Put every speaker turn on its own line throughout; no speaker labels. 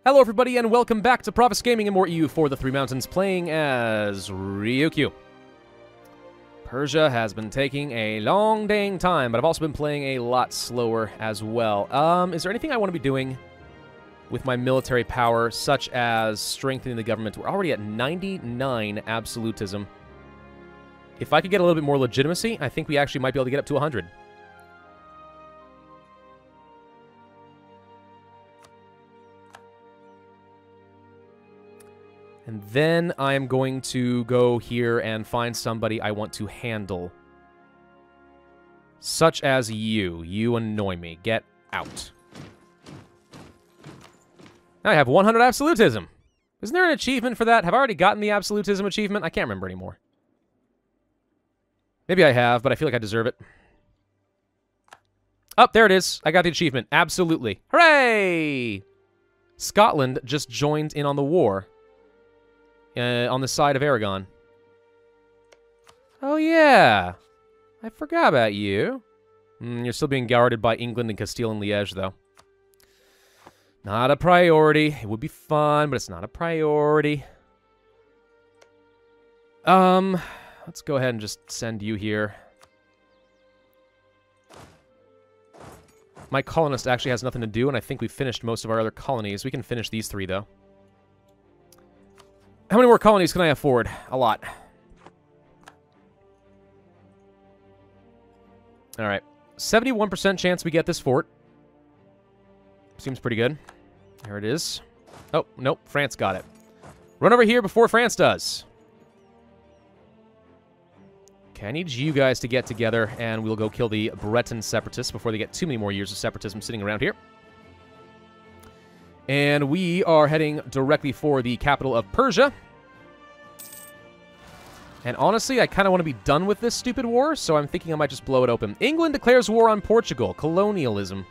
Hello everybody and welcome back to Pravus Gaming and more EU for the Three Mountains, playing as Ryukyu. Persia has been taking a long dang time, but I've also been playing a lot slower as well. Is there anything I want to be doing with my military power, such as strengthening the government? We're already at 99 absolutism. If I could get a little bit more legitimacy, I think we actually might be able to get up to 100. And then I am going to go here and find somebody I want to handle. Such as you. You annoy me. Get out. Now I have 100 absolutism. Isn't there an achievement for that? Have I already gotten the absolutism achievement? I can't remember anymore. Maybe I have, but I feel like I deserve it. Oh, there it is. I got the achievement. Absolutely. Hooray! Scotland just joined in on the war. On the side of Aragon. Oh, yeah. I forgot about you. You're still being guarded by England and Castile and Liège, though. Not a priority. It would be fun, but it's not a priority. Let's go ahead and just send you here. My colonist actually has nothing to do, and I think we've finished most of our other colonies. We can finish these three, though. How many more colonies can I afford? A lot. Alright. 71% chance we get this fort. Seems pretty good. There it is. Oh, nope. France got it. Run over here before France does. Okay, I need you guys to get together, and we'll go kill the Breton separatists before they get too many more years of separatism sitting around here. And we are heading directly for the capital of Persia. And honestly, I kind of want to be done with this stupid war, so I'm thinking I might just blow it open. England declares war on Portugal. Colonialism.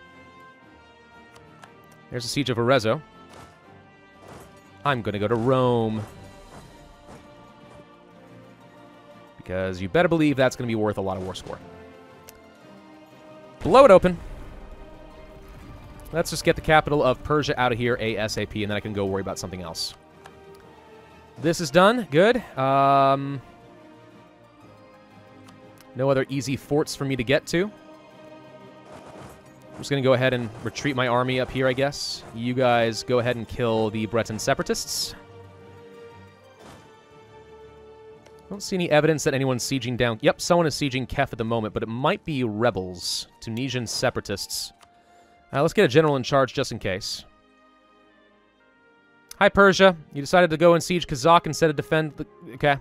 There's the siege of Arezzo. I'm going to go to Rome. Because you better believe that's going to be worth a lot of war score. Blow it open. Let's just get the capital of Persia out of here ASAP, and then I can go worry about something else. This is done. Good. No other easy forts for me to get to. I'm just going to go ahead and retreat my army up here, I guess. You guys go ahead and kill the Breton separatists. I don't see any evidence that anyone's sieging down. Yep, someone is sieging Kef at the moment, but it might be rebels. Tunisian separatists. Let's get a general in charge just in case. Hi, Persia. You decided to go and siege Kazakh instead of defend the... Okay.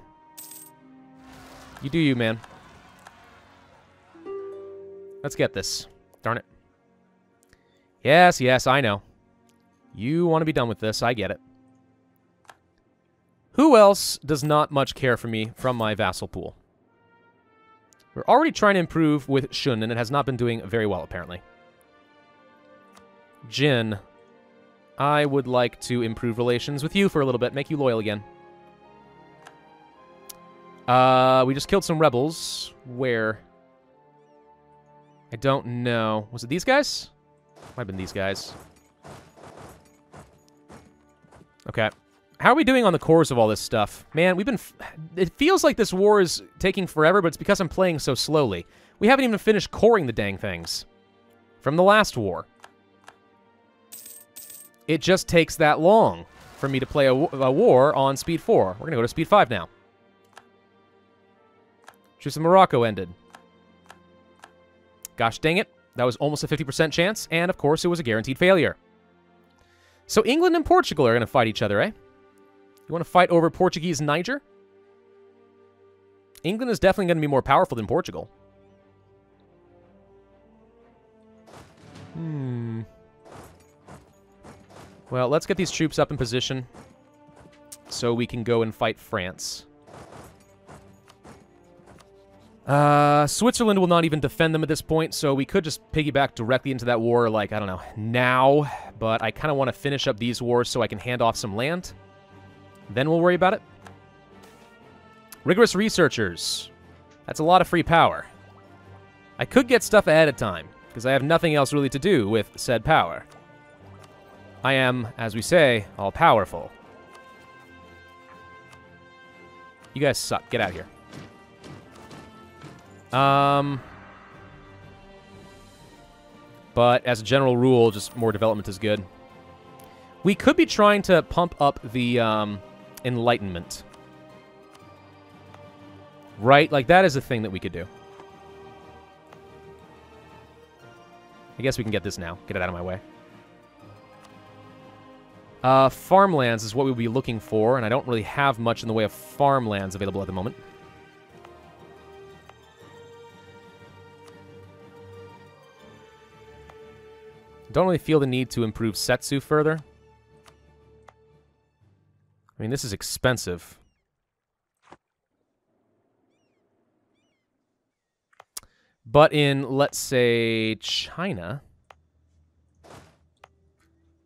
You do you, man. Let's get this. Darn it. Yes, yes, I know. You want to be done with this. I get it. Who else does not much care for me from my vassal pool? We're already trying to improve with Shun, and it has not been doing very well, apparently. Jin, I would like to improve relations with you for a little bit, make you loyal again. We just killed some rebels. Where? I don't know. Was it these guys? Might have been these guys. Okay. How are we doing on the cores of all this stuff? Man, we've been... It feels like this war is taking forever, but it's because I'm playing so slowly. We haven't even finished coring the dang things from the last war. It just takes that long for me to play a war on Speed 4. We're going to go to Speed 5 now. Truce in Morocco ended. Gosh dang it. That was almost a 50% chance, and of course it was a guaranteed failure. So England and Portugal are going to fight each other, eh? You want to fight over Portuguese Niger? England is definitely going to be more powerful than Portugal. Well, let's get these troops up in position so we can go and fight France. Switzerland will not even defend them at this point, so we could just piggyback directly into that war, like, I don't know, now. But I kind of want to finish up these wars so I can hand off some land. Then we'll worry about it. Rigorous researchers. That's a lot of free power. I could get stuff ahead of time, because I have nothing else really to do with said power. I am, as we say, all-powerful. You guys suck. Get out of here. But as a general rule, just more development is good. We could be trying to pump up the Enlightenment. Right? Like, that is a thing that we could do. I guess we can get this now. Get it out of my way. Farmlands is what we would be looking for, and I don't really have much in the way of farmlands available at the moment. Don't really feel the need to improve Setsu further. I mean, this is expensive. But in, let's say, China,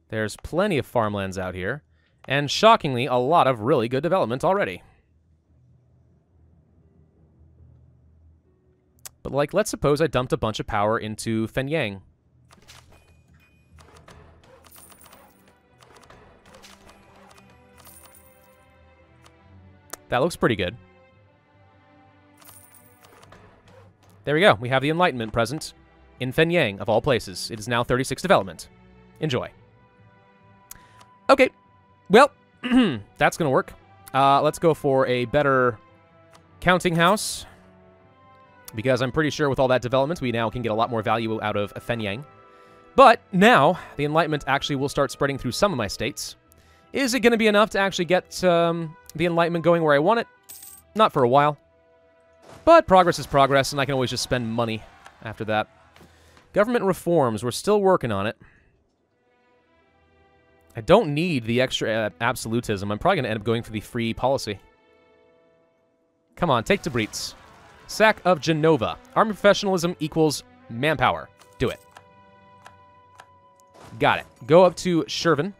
there's plenty of farmlands out here, and shockingly, a lot of really good development already. But, like, let's suppose I dumped a bunch of power into Fenyang. That looks pretty good. There we go. We have the Enlightenment present in Fenyang, of all places. It is now 36 development. Enjoy. Okay. Well, that's going to work. Let's go for a better counting house, because I'm pretty sure with all that development, we now can get a lot more value out of Fenyang. But now, the Enlightenment actually will start spreading through some of my states. Is it going to be enough to actually get the Enlightenment going where I want it? Not for a while. But progress is progress, and I can always just spend money after that. Government reforms. We're still working on it. I don't need the extra absolutism. I'm probably going to end up going for the free policy. Come on, take Tabriz. Sack of Genova. Army professionalism equals manpower. Do it. Got it. Go up to Shervin.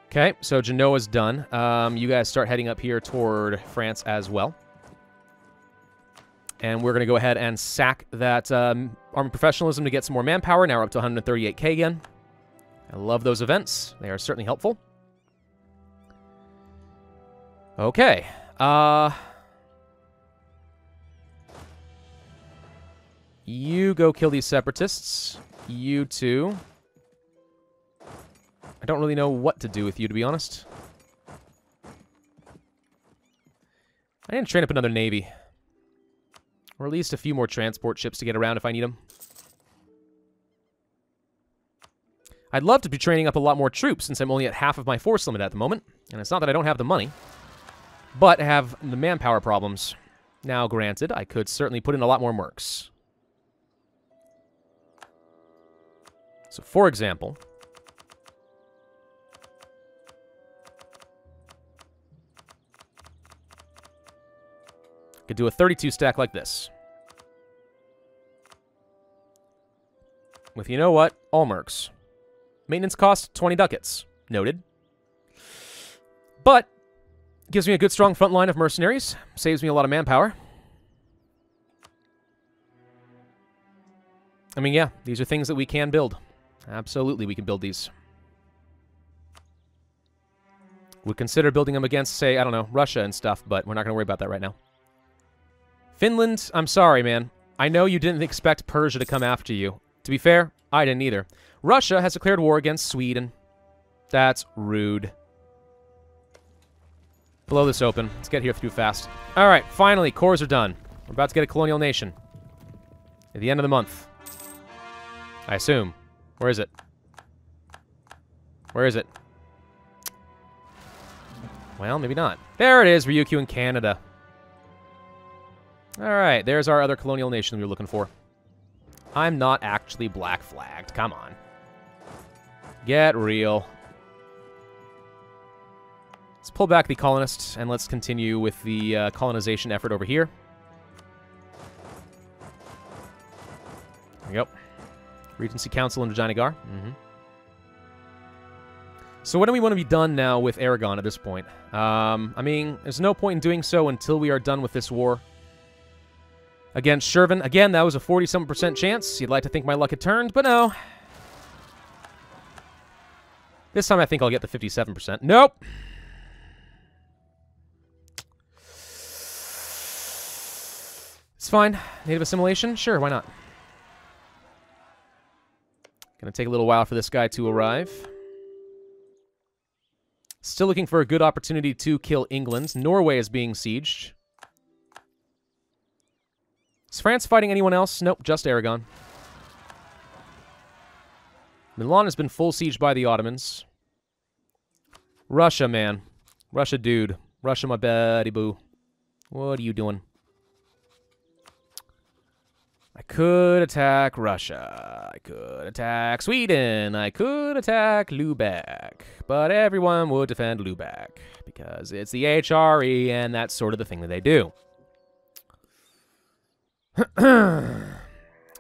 Okay, so Genoa's done. You guys start heading up here toward France as well. And we're going to go ahead and sack that Army Professionalism to get some more manpower. Now we're up to 138k again. I love those events. They are certainly helpful. Okay. You go kill these separatists. You two. I don't really know what to do with you, to be honest. I need to train up another navy. Or at least a few more transport ships to get around if I need them. I'd love to be training up a lot more troops, since I'm only at half of my force limit at the moment. And it's not that I don't have the money, but I have the manpower problems. Now, granted, I could certainly put in a lot more mercs. So, for example, could do a 32 stack like this. With, you know what? All mercs. Maintenance cost, 20 ducats. Noted. But, gives me a good strong front line of mercenaries. Saves me a lot of manpower. I mean, yeah, these are things that we can build. Absolutely, we can build these. Would consider building them against, say, I don't know, Russia and stuff, but we're not going to worry about that right now. Finland, I'm sorry, man. I know you didn't expect Persia to come after you. To be fair, I didn't either. Russia has declared war against Sweden. That's rude. Blow this open. Let's get here through fast. All right, finally, cores are done. We're about to get a colonial nation. At the end of the month. I assume. Where is it? Where is it? Well, maybe not. There it is, Ryukyu in Canada. Alright, there's our other colonial nation we were looking for. I'm not actually black flagged. Come on. Get real. Let's pull back the colonists, and let's continue with the colonization effort over here. There we go. Regency Council in Vijayanagar. So when do we want to be done now with Aragon at this point? I mean, there's no point in doing so until we are done with this war. Against Shervin. Again, that was a 40-something% chance. You'd like to think my luck had turned, but no. This time I think I'll get the 57%. Nope! It's fine. Native assimilation? Sure, why not? Gonna take a little while for this guy to arrive. Still looking for a good opportunity to kill England. Norway is being sieged. Is France fighting anyone else? Nope, just Aragon. Milan has been full sieged by the Ottomans. Russia, man. Russia, dude. Russia, my buddy boo. What are you doing? I could attack Russia. I could attack Sweden. I could attack Lubeck. But everyone would defend Lubeck because it's the HRE and that's sort of the thing that they do.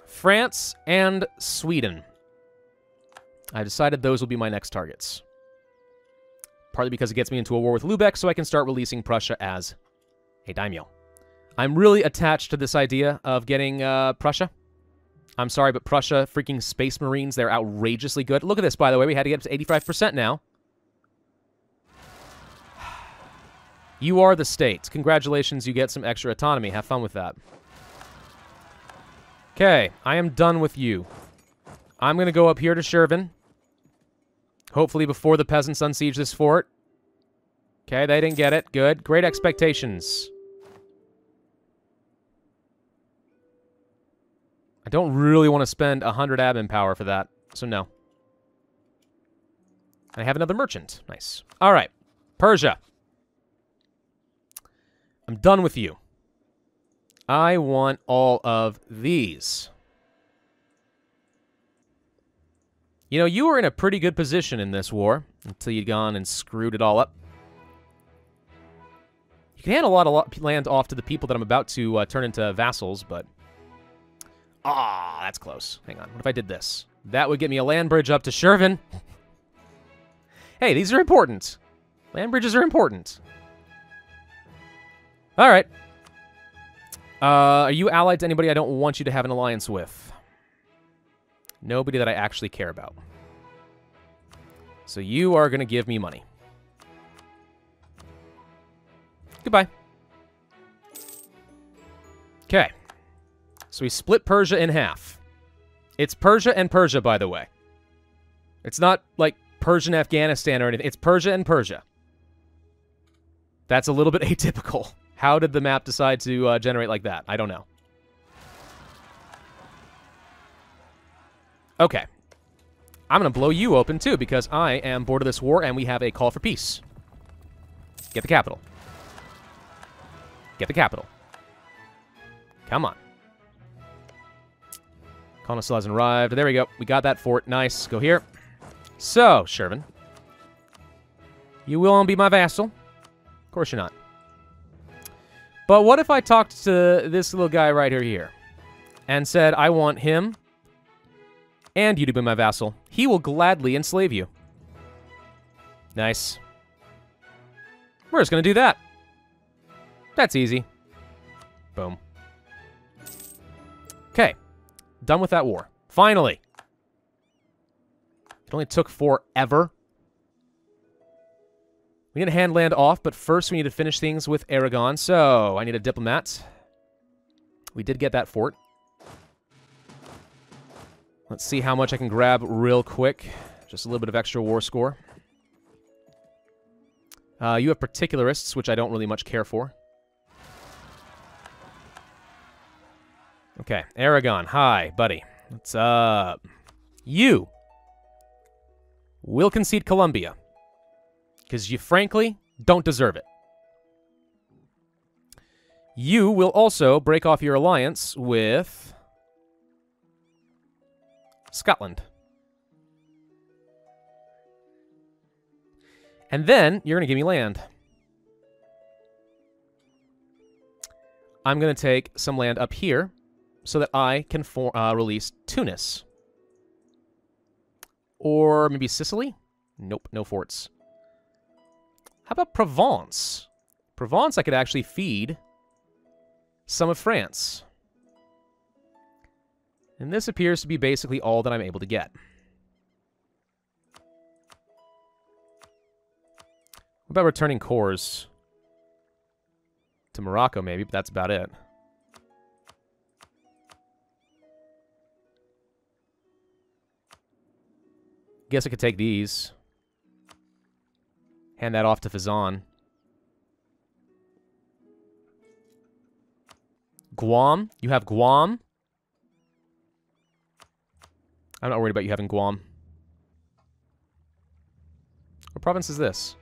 France and Sweden. I decided those will be my next targets. Partly because it gets me into a war with Lubeck so I can start releasing Prussia as a daimyo. I'm really attached to this idea of getting Prussia. I'm sorry, but Prussia, freaking Space Marines, they're outrageously good. Look at this, by the way. We had to get up to 85% now. You are the state. Congratulations, you get some extra autonomy. Have fun with that. Okay, I am done with you. I'm going to go up here to Shervin. Hopefully before the peasants unsiege this fort. Okay, they didn't get it. Good. Great expectations. I don't really want to spend 100 admin power for that, so no. I have another merchant. Nice. All right. Persia. I'm done with you. I want all of these. You know, you were in a pretty good position in this war until you'd gone and screwed it all up. You can hand a lot of land off to the people that I'm about to turn into vassals, but... Ah, that's close. Hang on. What if I did this? That would get me a land bridge up to Shervin. Hey, these are important. Land bridges are important. All right. Are you allied to anybody I don't want you to have an alliance with? Nobody that I actually care about. So you are going to give me money. Goodbye. Okay. So we split Persia in half. It's Persia and Persia, by the way. It's not like Persian Afghanistan or anything. It's Persia and Persia. That's a little bit atypical. How did the map decide to generate like that? I don't know. Okay. I'm going to blow you open, too, because I am bored of this war, and we have a call for peace. Get the capital. Get the capital. Come on. Colonel still hasn't arrived. There we go. We got that fort. Nice. Go here. So, Shervin. You will be my vassal? Of course you're not. But what if I talked to this little guy right here and said, I want him and you to be my vassal? He will gladly enslave you. Nice. We're just going to do that. That's easy. Boom. Okay. Done with that war. Finally. It only took forever. We need to hand land off, but first we need to finish things with Aragon. So, I need a diplomat. We did get that fort. Let's see how much I can grab real quick. Just a little bit of extra war score. You have particularists, which I don't really much care for. Okay, Aragon, hi, buddy. What's up? You will concede Colombia. Because you, frankly, don't deserve it. You will also break off your alliance with Scotland. And then you're going to give me land. I'm going to take some land up here so that I can release Tunis. Or maybe Sicily? Nope, no forts. How about Provence? Provence I could actually feed some of France. And this appears to be basically all that I'm able to get. What about returning cores? To Morocco, maybe, but that's about it. Guess I could take these. Hand that off to Fazan. Guam? You have Guam? I'm not worried about you having Guam. What province is this?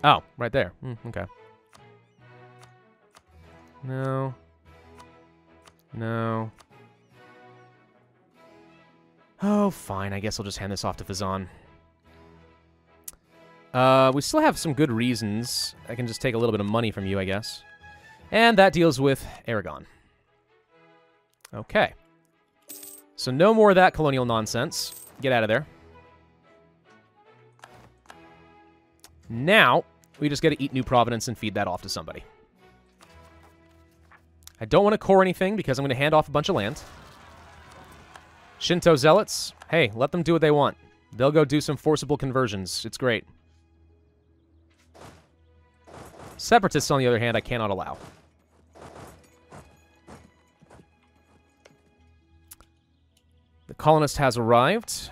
Oh, right there. Okay. No. No. Oh, fine. I guess I'll just hand this off to Fazan. We still have some good reasons. I can just take a little bit of money from you, I guess. And that deals with Aragon. Okay. So no more of that colonial nonsense. Get out of there. Now, we just got to eat New Providence and feed that off to somebody. I don't want to core anything because I'm going to hand off a bunch of land. Shinto Zealots, hey, let them do what they want. They'll go do some forcible conversions. It's great. Separatists, on the other hand, I cannot allow. The colonist has arrived.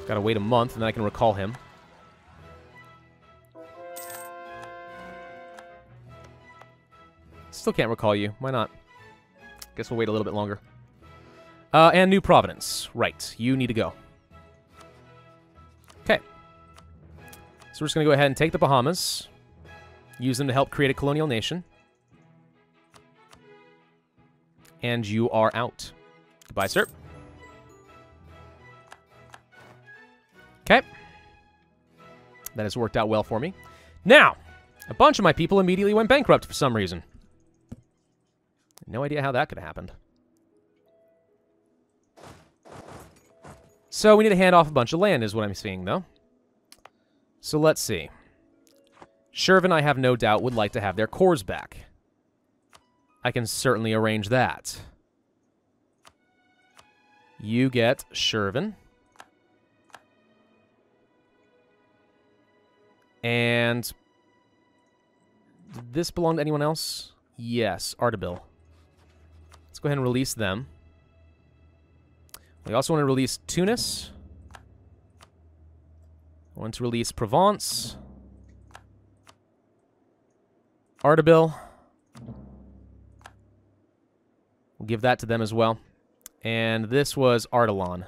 Gotta wait a month, and then I can recall him. Still can't recall you. Why not? Guess we'll wait a little bit longer. And New Providence. Right. You need to go. Okay. So we're just going to go ahead and take the Bahamas. Use them to help create a colonial nation. And you are out. Goodbye, sir. Okay. That has worked out well for me. Now, a bunch of my people immediately went bankrupt for some reason. No idea how that could have happened. So we need to hand off a bunch of land is what I'm seeing, though. So let's see. Shervin, I have no doubt, would like to have their cores back. I can certainly arrange that. You get Shervin. And did this belong to anyone else? Yes, Ardabil. Let's go ahead and release them. We also want to release Tunis. I want to release Provence. Ardabil. We'll give that to them as well. And this was Ardalan.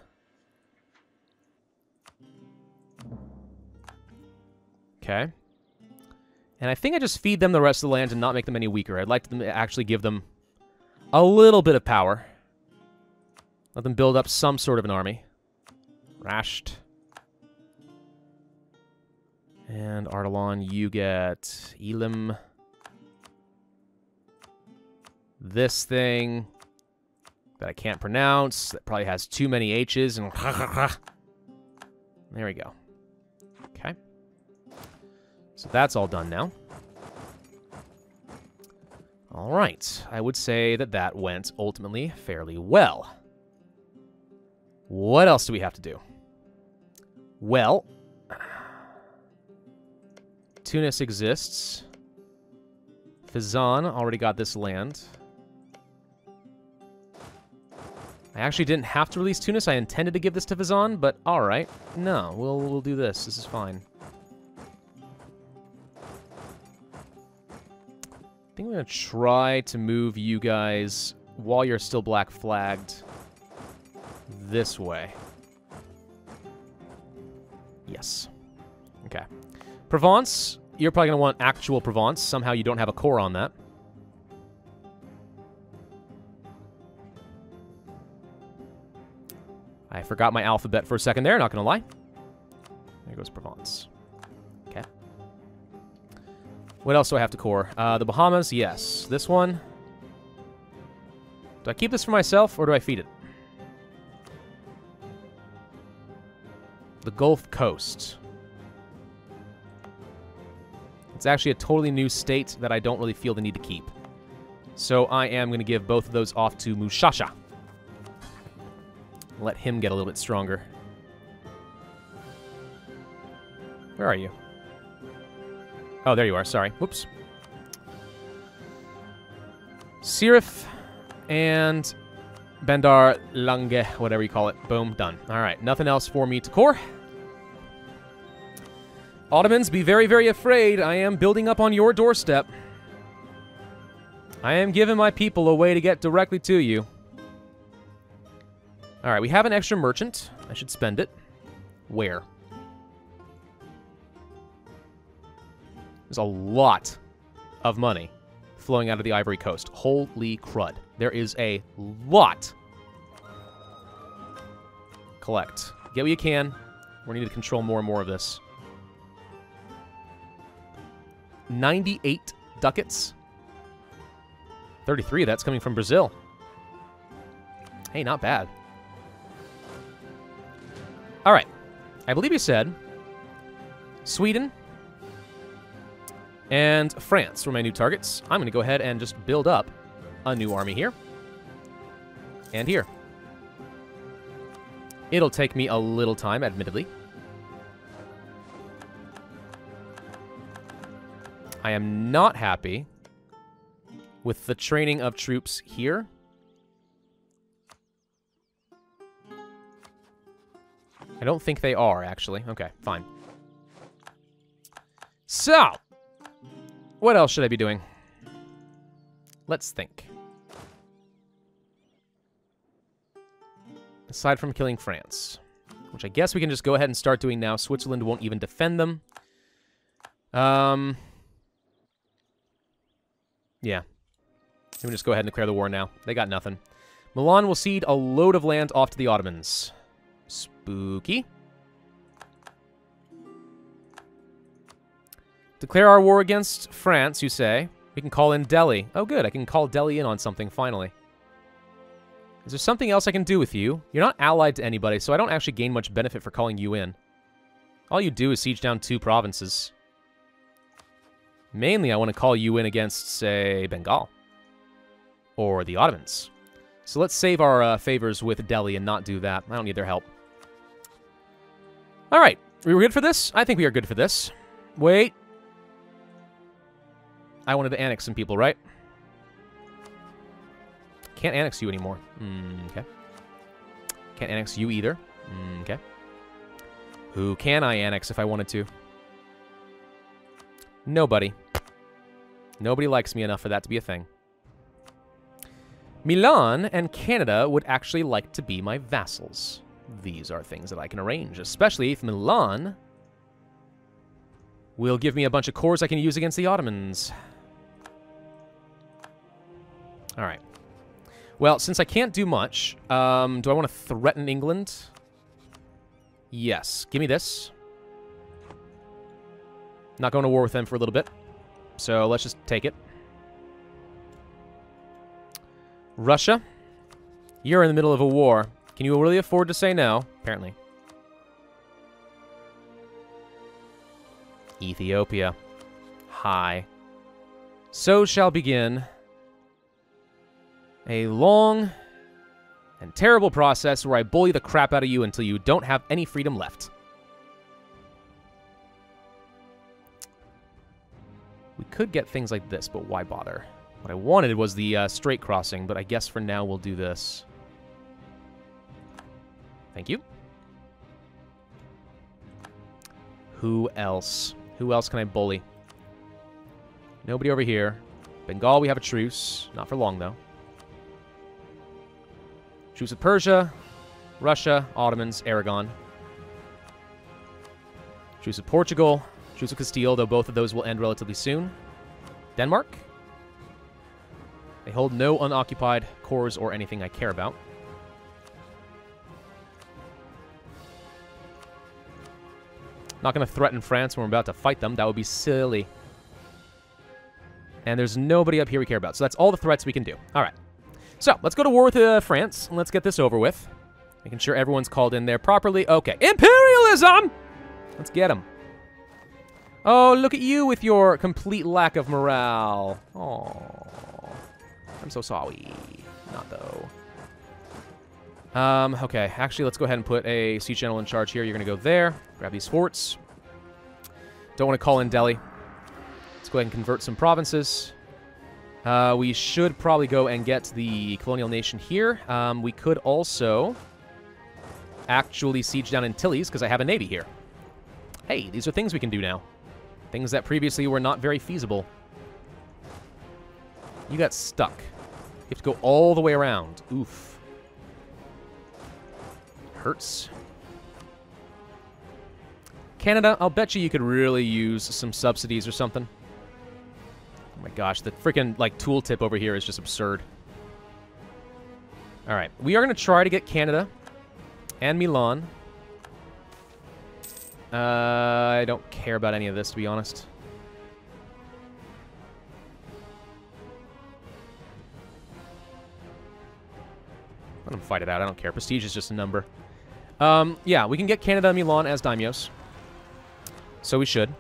Okay. And I think I just feed them the rest of the land and not make them any weaker. I'd like them to actually give them a little bit of power. Let them build up some sort of an army. Rasht. And Ardalan, you get Elim. This thing that I can't pronounce, that probably has too many H's, and there we go. Okay. So that's all done now. All right. I would say that that went ultimately fairly well. What else do we have to do? Well, Tunis exists. Fizan already got this land. I actually didn't have to release Tunis. I intended to give this to Fizan, but all right. No, we'll do this. This is fine. I think I'm going to try to move you guys, while you're still black flagged, this way. Yes. Okay. Provence, you're probably going to want actual Provence. Somehow you don't have a core on that. I forgot my alphabet for a second there, not going to lie. There goes Provence. Okay. What else do I have to core? The Bahamas, yes. This one. Do I keep this for myself, or do I feed it? The Gulf Coast. It's actually a totally new state that I don't really feel the need to keep. So I am going to give both of those off to Mushasha. Let him get a little bit stronger. Where are you? Oh, there you are. Sorry. Whoops. Sirif and Bandar Lange, whatever you call it. Boom. Done. All right. Nothing else for me to core. Ottomans, be very, very afraid. I am building up on your doorstep. I am giving my people a way to get directly to you. All right. We have an extra merchant. I should spend it. Where? There's a lot of money flowing out of the Ivory Coast. Holy crud. There is a lot. Collect. Get what you can. We need to control more and more of this. 98 ducats. 33 of that's coming from Brazil. Hey, not bad. All right. I believe you said Sweden and France were my new targets. I'm going to go ahead and just build up a new army here. And here. It'll take me a little time, admittedly. I am not happy with the training of troops here. I don't think they are, actually. Okay, fine. So, what else should I be doing? Let's think. Aside from killing France, which I guess we can just go ahead and start doing now. Switzerland won't even defend them. Yeah. We can just go ahead and declare the war now. They got nothing. Milan will cede a load of land off to the Ottomans. Spooky. Declare our war against France, you say. We can call in Delhi. Oh, good. I can call Delhi in on something, finally. Is there something else I can do with you? You're not allied to anybody, so I don't actually gain much benefit for calling you in. All you do is siege down 2 provinces. Mainly, I want to call you in against, say, Bengal. Or the Ottomans. So let's save our favors with Delhi and not do that. I don't need their help. All right. We were good for this? I think we are good for this. Wait. I wanted to annex some people, right? Can't annex you anymore. Okay. Can't annex you either. Okay. Who can I annex if I wanted to? Nobody. Nobody likes me enough for that to be a thing. Milan and Canada would actually like to be my vassals. These are things that I can arrange, especially if Milan will give me a bunch of cores I can use against the Ottomans. All right. Well, since I can't do much, do I want to threaten England? Yes. Give me this. Not going to war with them for a little bit. So let's just take it. Russia, you're in the middle of a war. Can you really afford to say no? Apparently. Ethiopia. Hi. So shall begin a long and terrible process where I bully the crap out of you until you don't have any freedom left. We could get things like this, but why bother? What I wanted was the straight crossing, but I guess for now we'll do this. Thank you. Who else? Who else can I bully? Nobody over here. Bengal, we have a truce. Not for long, though. Truce with Persia, Russia, Ottomans, Aragon. Truce with Portugal. Truce with Castile, though both of those will end relatively soon. Denmark. They hold no unoccupied cores or anything I care about. Not going to threaten France when we're about to fight them. That would be silly. And there's nobody up here we care about. So that's all the threats we can do. All right. So let's go to war with France. And let's get this over with. Making sure everyone's called in there properly. Okay. Imperialism! Let's get them. Oh, look at you with your complete lack of morale. Oh, I'm so sorry. Not though. Okay, actually, let's go ahead and put a siege general in charge here. You're going to go there. Grab these forts. Don't want to call in Delhi. Let's go ahead and convert some provinces. We should probably go and get the colonial nation here. We could also actually siege down Antilles, because I have a navy here. Hey, these are things we can do now. Things that previously were not very feasible. You got stuck. You have to go all the way around. Oof. Hurts. Canada, I'll bet you could really use some subsidies or something. Oh my gosh, the freaking, like, tooltip over here is just absurd. Alright, we are going to try to get Canada and Milan. I don't care about any of this, to be honest. Let them fight it out. I don't care. Prestige is just a number. Yeah, we can get Canada and Milan as daimyos. So we should.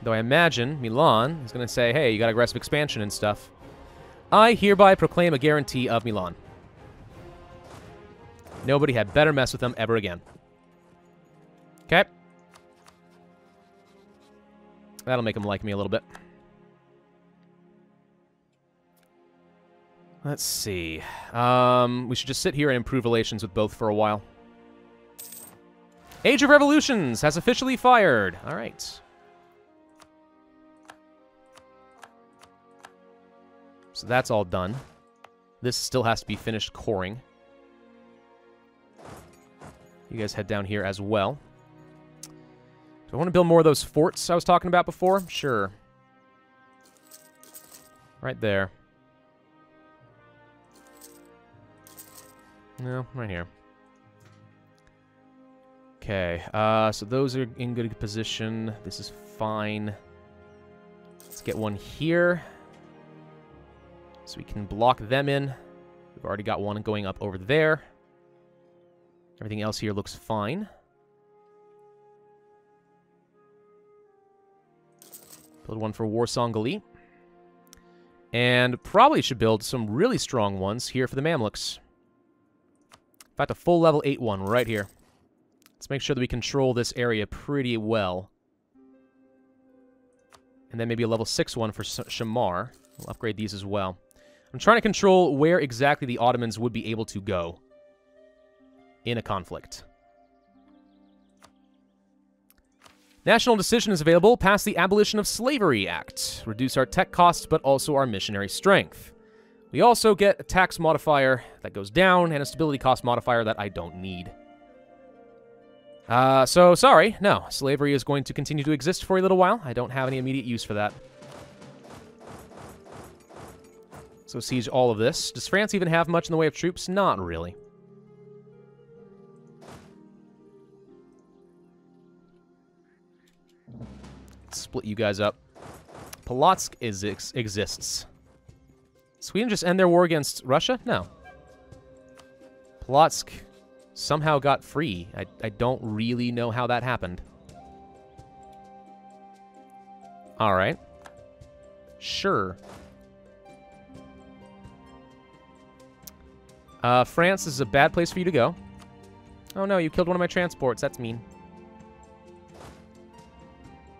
Though I imagine Milan is going to say, hey, you got aggressive expansion and stuff. I hereby proclaim a guarantee of Milan. Nobody had better mess with them ever again. Okay. That'll make them like me a little bit. Let's see. We should just sit here and improve relations with both for a while. Age of Revolutions has officially fired. All right. So that's all done. This still has to be finished coring. You guys head down here as well. Do I want to build more of those forts I was talking about before? Sure. Right there. No, right here. Okay, so those are in good position. This is fine. Let's get one here. So we can block them in. We've already got one going up over there. Everything else here looks fine. Build one for Warsongali. And probably should build some really strong ones here for the Mamluks. In fact, a full level 8 one right here. Let's make sure that we control this area pretty well. And then maybe a level 6 one for Shamar. We'll upgrade these as well. I'm trying to control where exactly the Ottomans would be able to go in a conflict. National decision is available. Pass the Abolition of Slavery Act. Reduce our tech costs, but also our missionary strength. We also get a tax modifier that goes down and a stability cost modifier that I don't need. So, sorry. No, slavery is going to continue to exist for a little while. I don't have any immediate use for that. So siege all of this. Does France even have much in the way of troops? Not really. Split you guys up. Polotsk exists. Sweden just end their war against Russia? No. Polotsk somehow got free. I don't really know how that happened. Alright. Sure. France is a bad place for you to go. Oh no, you killed one of my transports. That's mean.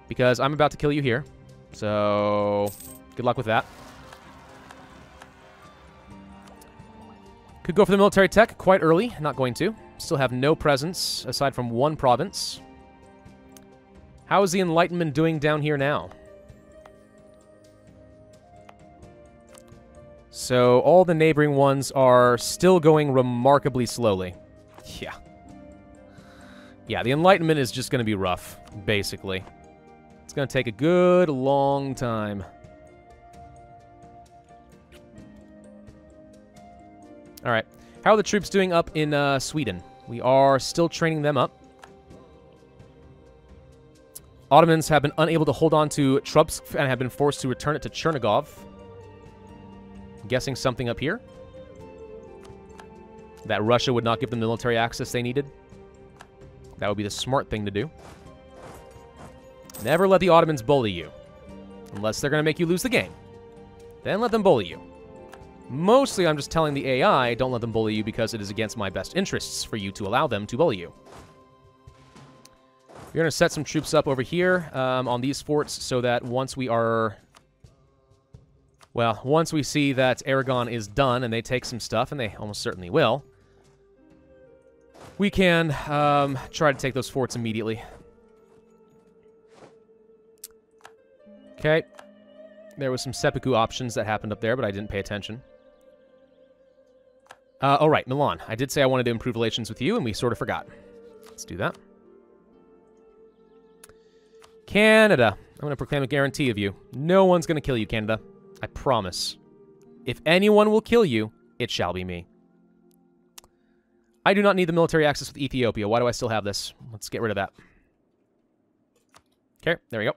Because I'm about to kill you here. So, good luck with that. Could go for the military tech quite early. Not going to. Still have no presence, aside from one province. How is the Enlightenment doing down here now? So, all the neighboring ones are still going remarkably slowly. Yeah. Yeah, the Enlightenment is just going to be rough, basically. It's going to take a good long time. Alright. How are the troops doing up in Sweden? We are still training them up. Ottomans have been unable to hold on to Trubsk and have been forced to return it to Chernigov. I'm guessing something up here. That Russia would not give them the military access they needed. That would be the smart thing to do. Never let the Ottomans bully you. Unless they're going to make you lose the game. Then let them bully you. Mostly I'm just telling the AI, don't let them bully you because it is against my best interests for you to allow them to bully you. We're going to set some troops up over here on these forts so that once we are... Well, once we see that Aragon is done and they take some stuff, and they almost certainly will, we can try to take those forts immediately. Okay. There was some seppuku options that happened up there, but I didn't pay attention. All right, Milan. I did say I wanted to improve relations with you, and we sort of forgot. Let's do that. Canada. I'm going to proclaim a guarantee of you. No one's going to kill you, Canada. I promise. If anyone will kill you, it shall be me. I do not need the military access with Ethiopia. Why do I still have this? Let's get rid of that. Okay, there we go.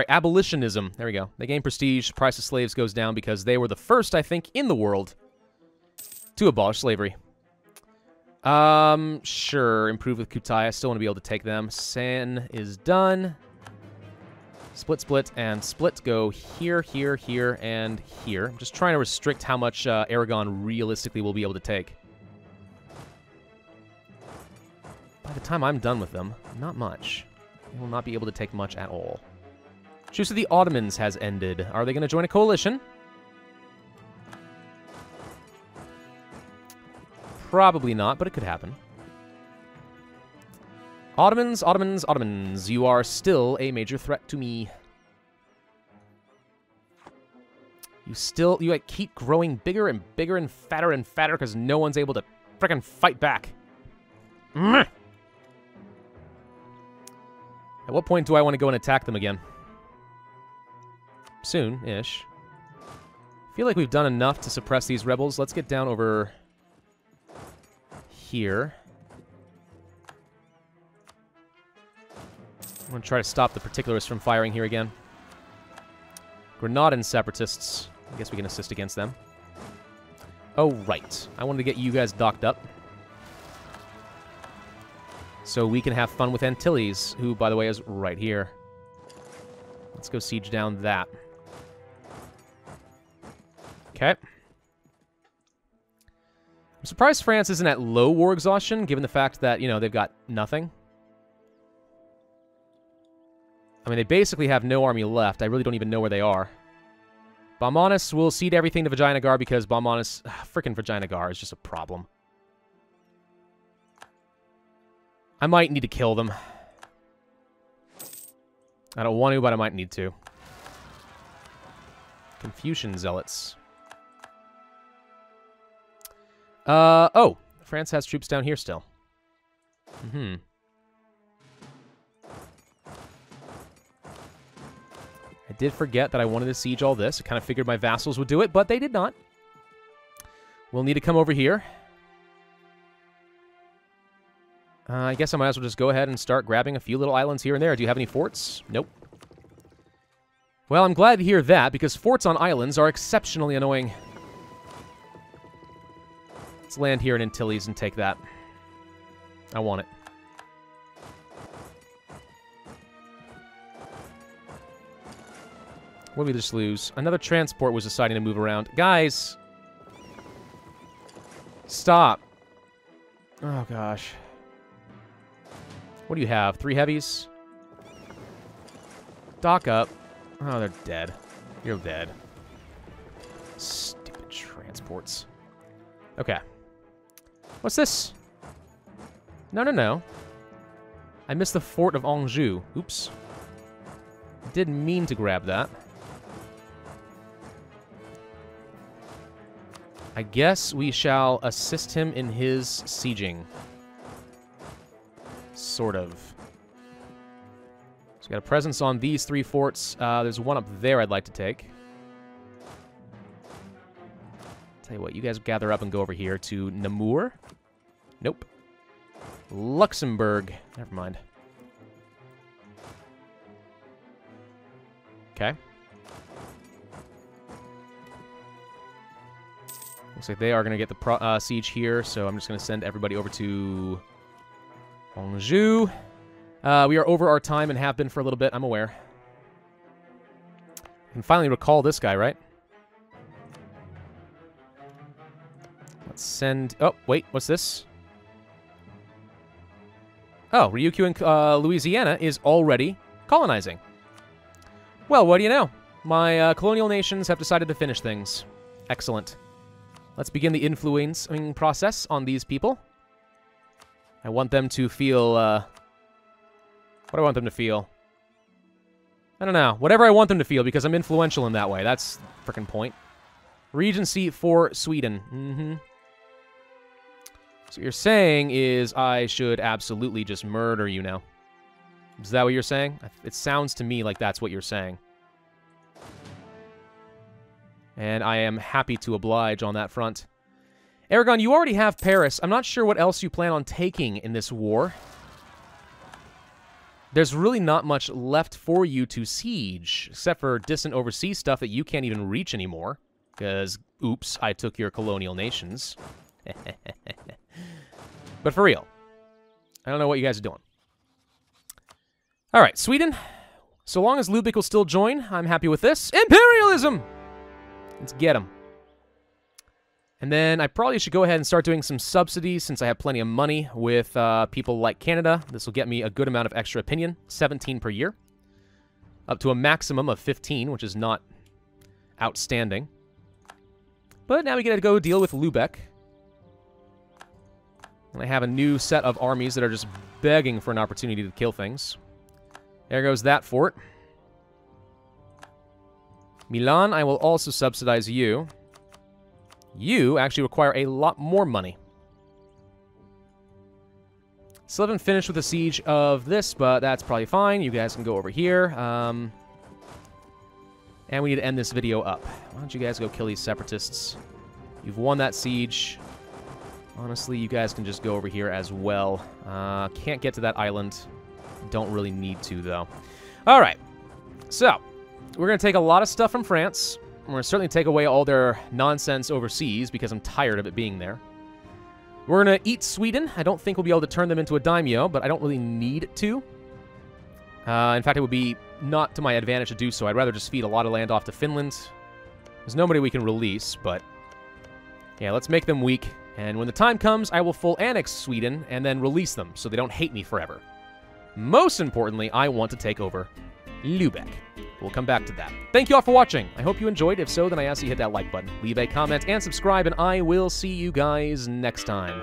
Abolitionism. There we go. They gain prestige. Price of slaves goes down because they were the first, I think, in the world to abolish slavery. Sure. Improve with Kutai. I still want to be able to take them. Sen is done. Split, split, and split. Go here, here, here, and here. I'm just trying to restrict how much Aragon realistically will be able to take. By the time I'm done with them, not much. They will not be able to take much at all. Truce of the Ottomans has ended. Are they going to join a coalition? Probably not, but it could happen. Ottomans, Ottomans, Ottomans. You are still a major threat to me. You like, keep growing bigger and bigger and fatter because no one's able to frickin' fight back. At what point do I want to go and attack them again? Soon-ish. I feel like we've done enough to suppress these rebels. Let's get down over here. I'm going to try to stop the particularists from firing here again. Granadan separatists. I guess we can assist against them. Oh, right. I wanted to get you guys docked up. So we can have fun with Antilles, who, by the way, is right here. Let's go siege down that. Okay. I'm surprised France isn't at low war exhaustion, given the fact that, you know, they've got nothing. I mean, they basically have no army left. I really don't even know where they are. Baumanis will cede everything to Vijayanagar because Baumanis... Frickin' Vijayanagar is just a problem. I might need to kill them. I don't want to, but I might need to. Confucian zealots. Oh. France has troops down here still. Mm-hmm. I did forget that I wanted to siege all this. I kind of figured my vassals would do it, but they did not. We'll need to come over here. I guess I might as well just go ahead and start grabbing a few little islands here and there. Do you have any forts? Nope. Well, I'm glad to hear that, because forts on islands are exceptionally annoying. Let's land here in Antilles and take that. I want it. What did we just lose? Another transport was deciding to move around. Guys! Stop. Oh, gosh. What do you have? 3 heavies? Dock up. Oh, they're dead. You're dead. Stupid transports. Okay. What's this? No, no, no. I missed the fort of Anjou. Oops. I didn't mean to grab that. I guess we shall assist him in his sieging. Sort of. So we got a presence on these 3 forts. There's one up there I'd like to take. Tell you what, you guys gather up and go over here to Namur. Nope. Luxembourg. Never mind. Okay. Looks like they are going to get the siege here, so I'm just going to send everybody over to Anjou. We are over our time and have been for a little bit, I'm aware. I can finally recall this guy, right? Let's send... Oh, wait, what's this? Oh, Ryukyu in Louisiana is already colonizing. Well, what do you know? My colonial nations have decided to finish things. Excellent. Let's begin the influencing process on these people. I want them to feel, what do I want them to feel? I don't know. Whatever I want them to feel, because I'm influential in that way. That's the frickin' point. Regency for Sweden. Mm-hmm. So what you're saying is I should absolutely just murder you now. Is that what you're saying? It sounds to me like that's what you're saying. And I am happy to oblige on that front. Aragon, you already have Paris. I'm not sure what else you plan on taking in this war. There's really not much left for you to siege, except for distant overseas stuff that you can't even reach anymore. Because, oops, I took your colonial nations. But for real, I don't know what you guys are doing. All right, Sweden. So long as Lubeck will still join, I'm happy with this. Imperialism! Let's get them. And then I probably should go ahead and start doing some subsidies since I have plenty of money with people like Canada. This will get me a good amount of extra opinion, 17 per year. Up to a maximum of 15, which is not outstanding. But now we get to go deal with Lubeck. And I have a new set of armies that are just begging for an opportunity to kill things. There goes that fort. Milan, I will also subsidize you. You actually require a lot more money. Still haven't finished with the siege of this, but that's probably fine. You guys can go over here. And we need to end this video up. Why don't you guys go kill these separatists? You've won that siege. Honestly, you guys can just go over here as well. Can't get to that island. Don't really need to, though. All right. So, we're going to take a lot of stuff from France. We're going to certainly take away all their nonsense overseas because I'm tired of it being there. We're going to eat Sweden. I don't think we'll be able to turn them into a daimyo, but I don't really need to. In fact, it would be not to my advantage to do so. I'd rather just feed a lot of land off to Finland. There's nobody we can release, but... yeah, let's make them weak. And when the time comes, I will full annex Sweden and then release them so they don't hate me forever. Most importantly, I want to take over Lubeck. We'll come back to that. Thank you all for watching. I hope you enjoyed. If so, then I ask you hit that like button, leave a comment, and subscribe, and I will see you guys next time.